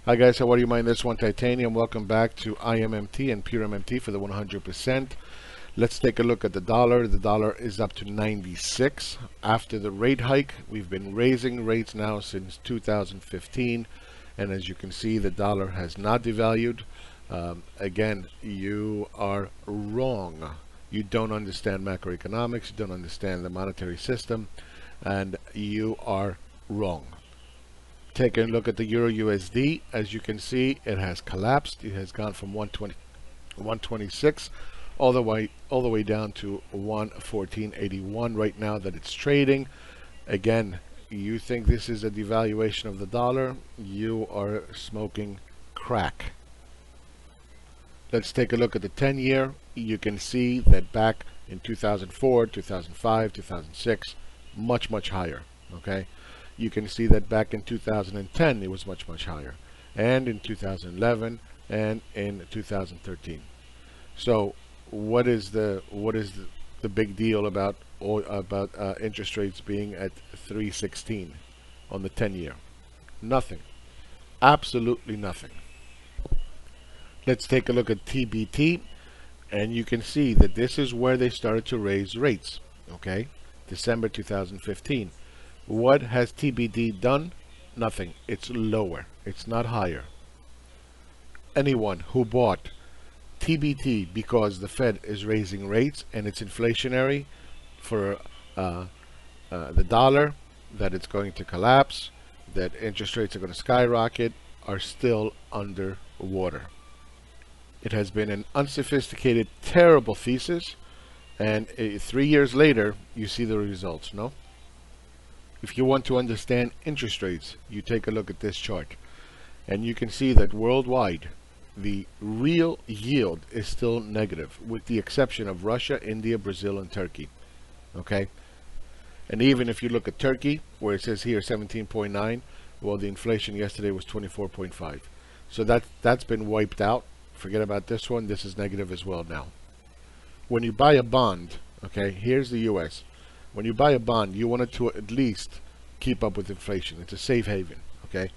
Hi guys, how are you? My name is One Titanium. Welcome back to IMMT and Pure MMT for the 100%. Let's take a look at the dollar. The dollar is up to 96 after the rate hike. We've been raising rates now since 2015, and as you can see, the dollar has not devalued. Again, you are wrong. You don't understand macroeconomics, you don't understand the monetary system, and you are wrong. Take a look at the Euro USD. As you can see, it has collapsed. It has gone from 126 all the way down to 114.81 right now that it's trading. Again, you think this is a devaluation of the dollar? You are smoking crack. Let's take a look at the 10-year. You can see that back in 2004, 2005, 2006, much higher. Okay. You can see that back in 2010 it was much higher, and in 2011 and in 2013. So what is the big deal about interest rates being at 316 on the 10-year? Nothing. Absolutely nothing. Let's take a look at TBT, and you can see that this is where they started to raise rates. Okay, December 2015. What has TBD done? Nothing. It's lower. It's not higher. Anyone who bought TBT because the Fed is raising rates and it's inflationary for the dollar, that it's going to collapse, that interest rates are going to skyrocket, are still under water. It has been an unsophisticated, terrible thesis, and 3 years later, you see the results, no? If you want to understand interest rates, you take a look at this chart, and you can see that worldwide the real yield is still negative, with the exception of Russia, India, Brazil, and Turkey. Okay, and even if you look at Turkey, where it says here 17.9, well, the inflation yesterday was 24.5. So that's been wiped out. Forget about this one. This is negative as well now. When you buy a bond, okay, here's the US. When you buy a bond, you want it to at least keep up with inflation. It's a safe haven, okay?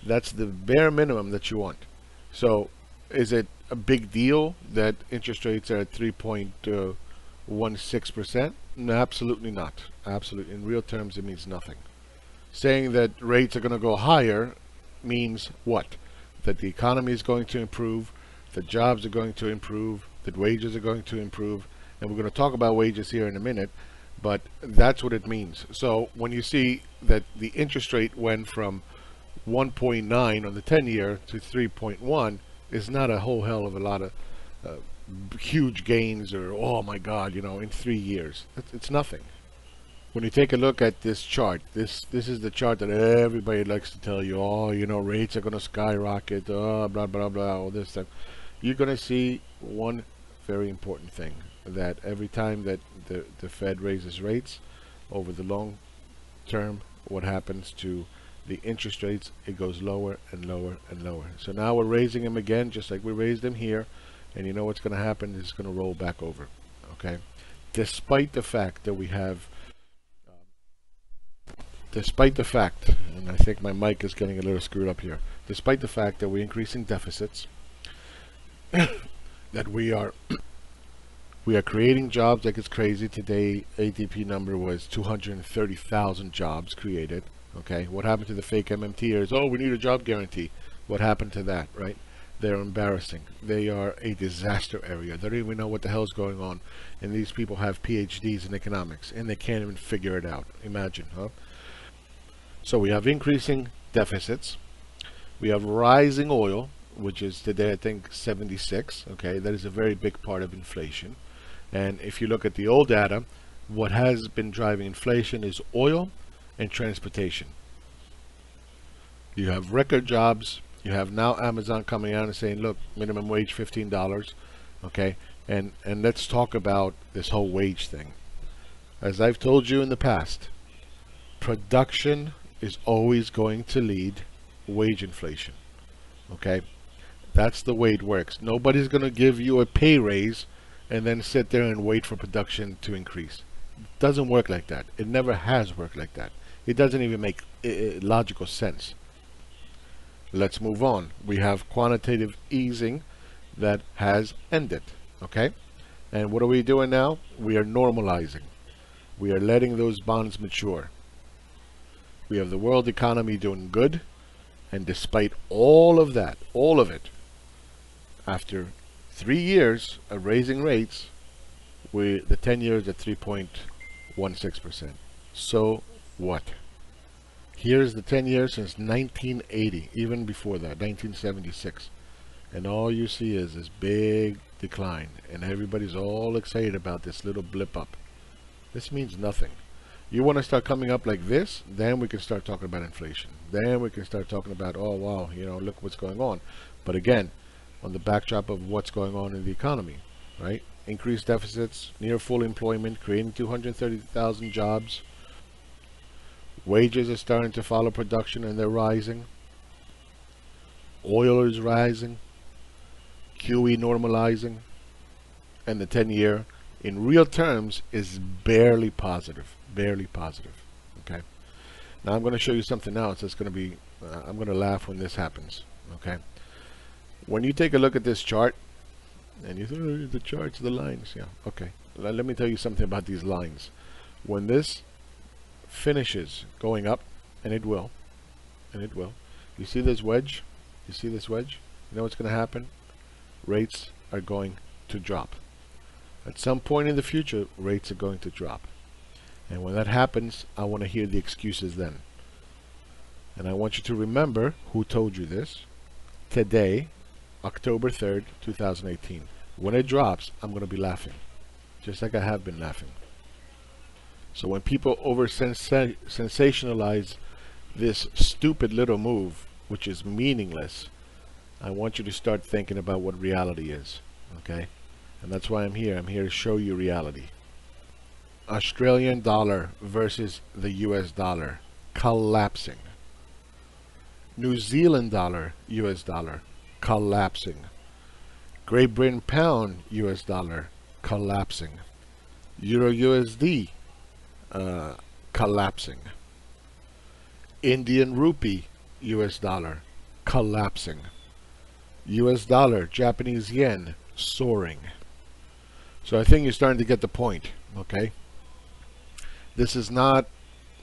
That's the bare minimum that you want. So is it a big deal that interest rates are at 3.16%? No, absolutely not. Absolutely. In real terms, it means nothing. Saying that rates are going to go higher means what? That the economy is going to improve, that jobs are going to improve, that wages are going to improve, and we're going to talk about wages here in a minute. But that's what it means. So when you see that the interest rate went from 1.9 on the 10-year to 3.1, is not a whole hell of a lot of huge gains, or oh my God, you know, in 3 years. It's nothing. When you take a look at this chart, this is the chart that everybody likes to tell you, oh, you know, rates are going to skyrocket, oh, blah blah blah, all this stuff. You're going to see one very important thing, that every time that the Fed raises rates over the long term, what happens to the interest rates? It goes lower and lower and lower. So now we're raising them again, just like we raised them here, and you know what's going to happen? It's going to roll back over. Okay, despite the fact that we have and I think my mic is getting a little screwed up here, despite the fact that we're increasing deficits, that we are creating jobs like it's crazy. Today, ADP number was 230,000 jobs created. Okay, what happened to the fake MMTers? Oh, we need a job guarantee. What happened to that, right? They're embarrassing. They are a disaster area. They don't even know what the hell's going on. And these people have PhDs in economics, and they can't even figure it out. Imagine, huh? So we have increasing deficits. We have rising oil, which is today, I think, 76. Okay, that is a very big part of inflation. And if you look at the old data, what has been driving inflation is oil and transportation. You have record jobs. You have now Amazon coming out and saying, look, minimum wage $15. Okay, and let's talk about this whole wage thing. As I've told you in the past, production is always going to lead wage inflation. Okay, that's the way it works. Nobody's going to give you a pay raise and then sit there and wait for production to increase. It doesn't work like that. It never has worked like that. It doesn't even make logical sense. Let's move on. We have quantitative easing that has ended. Okay? And what are we doing now? We are normalizing. We are letting those bonds mature. We have the world economy doing good. And despite all of that, all of it, after 3 years of raising rates, the 10 years at 3.16%. So what? Here's the 10 years since 1980, even before that, 1976. And all you see is this big decline. And everybody's all excited about this little blip up. This means nothing. You want to start coming up like this, then we can start talking about inflation. Then we can start talking about, oh wow, look what's going on. But again, on the backdrop of what's going on in the economy, right? Increased deficits, near full employment, creating 230,000 jobs. Wages are starting to follow production and they're rising. Oil is rising. QE normalizing. And the 10-year, in real terms, is barely positive. Barely positive. Okay? Now I'm going to show you something else that's going to be, I'm going to laugh when this happens. Okay? When you take a look at this chart, and you think, oh, the charts, the lines. Yeah, okay. Let me tell you something about these lines. When this finishes going up, and it will, you see this wedge? You see this wedge? You know what's going to happen? Rates are going to drop. At some point in the future, rates are going to drop. And when that happens, I want to hear the excuses then. And I want you to remember who told you this. Today, October 3rd, 2018. When it drops, I'm going to be laughing. Just like I have been laughing. So when people sensationalize this stupid little move, which is meaningless, I want you to start thinking about what reality is. Okay? And that's why I'm here. I'm here to show you reality. Australian dollar versus the US dollar collapsing. New Zealand dollar, US dollar collapsing. Great Britain pound, US dollar collapsing. Euro USD collapsing. Indian rupee, US dollar collapsing. US dollar, Japanese yen soaring. So I think you're starting to get the point, okay? This is not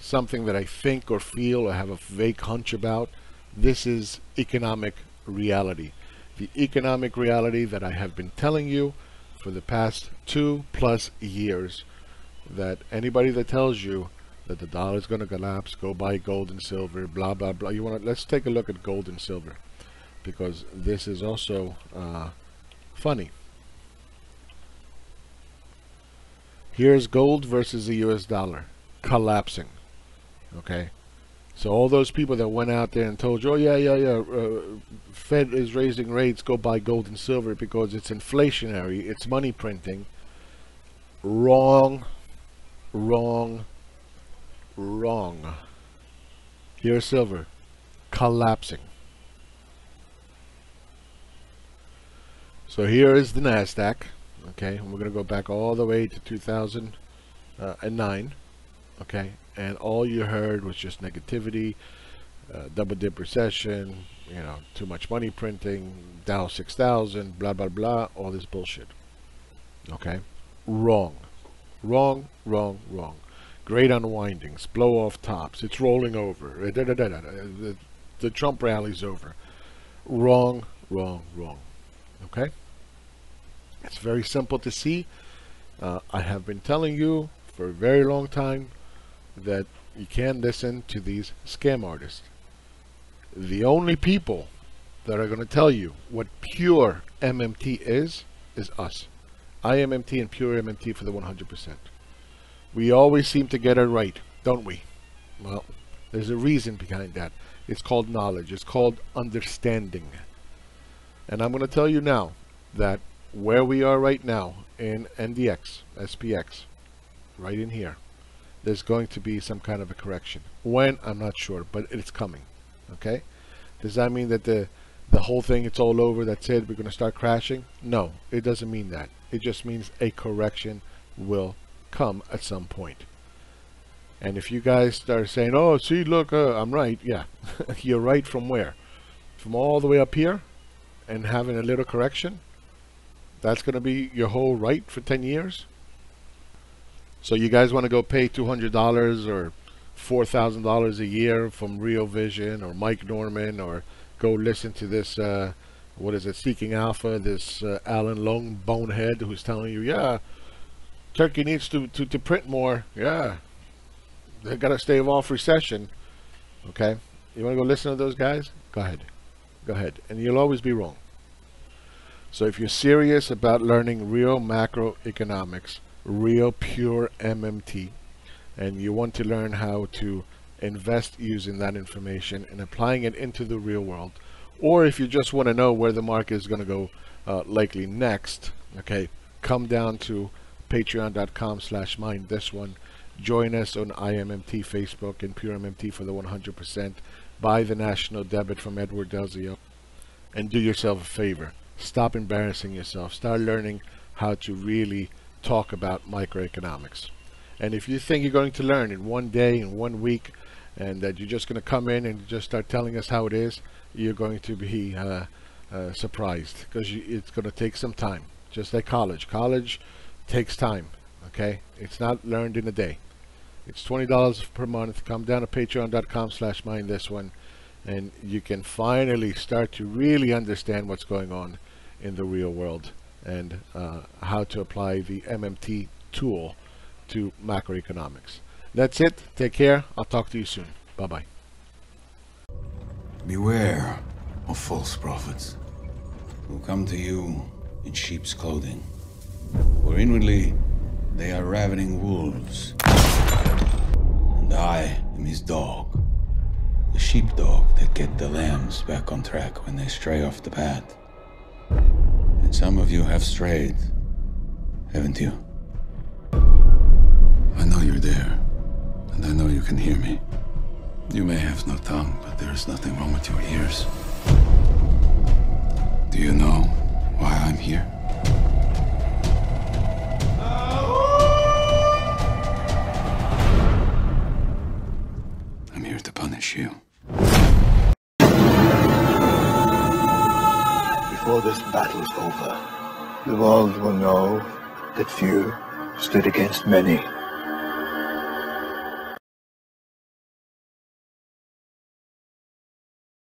something that I think or feel or have a vague hunch about. This is economic reality. The economic reality that I have been telling you for the past 2+ years, that anybody that tells you that the dollar is going to collapse, go buy gold and silver, blah blah blah. Let's take a look at gold and silver, because this is also funny. Here's gold versus the US dollar collapsing. Okay, so all those people that went out there and told you, oh yeah, Fed is raising rates, go buy gold and silver because it's inflationary, it's money printing. Wrong, wrong, wrong. Here's silver collapsing. So here is the NASDAQ. Okay, and we're going to go back all the way to 2009. Okay, and all you heard was just negativity, double dip recession, too much money printing, Dow 6000, blah blah blah, all this bullshit. Okay, wrong, wrong, wrong, wrong. Great unwindings, blow off tops, it's rolling over, the Trump rally's over. Wrong, wrong, wrong. Okay, it's very simple to see. I have been telling you for a very long time that you can't listen to these scam artists. The only people that are going to tell you what pure MMT is us. IMMT and pure MMT for the 100%. We always seem to get it right, don't we? Well, there's a reason behind that. It's called knowledge. It's called understanding. And I'm going to tell you now that where we are right now in NDX, SPX, right in here, there's going to be some kind of a correction. When? I'm not sure, but it's coming. Okay? Does that mean that the whole thing, it's all over, that's it, we're going to start crashing? No, it doesn't mean that. It just means a correction will come at some point. And if you guys start saying, oh, see, look, I'm right. Yeah, you're right from where? from all the way up here and having a little correction, that's going to be your whole right for 10 years. So you guys want to go pay $200 or $4,000 a year from Real Vision or Mike Norman, or go listen to this what is it, Seeking Alpha, this Alan Long bonehead who's telling you, yeah, Turkey needs to print more. Yeah, they got to stave off recession. Okay, you want to go listen to those guys? Go ahead. Go ahead. And you'll always be wrong. So if you're serious about learning real macroeconomics, real pure MMT, and you want to learn how to invest using that information and applying it into the real world, or if you just want to know where the market is going to go likely next, okay, come down to patreon.com/mindthisone. Join us on IMMT Facebook and Pure MMT for the 100%. Buy the national debit from Edward Delzio, and do yourself a favor. Stop embarrassing yourself. Start learning how to really talk about microeconomics. And if you think you're going to learn in one day, in 1 week, and that you're just going to come in and just start telling us how it is, you're going to be surprised, because it's going to take some time. Just like college. College takes time, okay? It's not learned in a day. It's $20 per month. Come down to patreon.com/mindthisone, and you can finally start to really understand what's going on in the real world, and how to apply the MMT tool to macroeconomics. That's it. Take care. I'll talk to you soon. Bye-bye. Beware of false prophets who come to you in sheep's clothing, for inwardly they are ravening wolves. And I am his dog, the sheepdog that get the lambs back on track when they stray off the path. And some of you have strayed, haven't you? I know you're there, and I know you can hear me. You may have no tongue, but there is nothing wrong with your ears. Do you know why I'm here? I'm here to punish you. Before this battle's over, the world will know that few stood against many.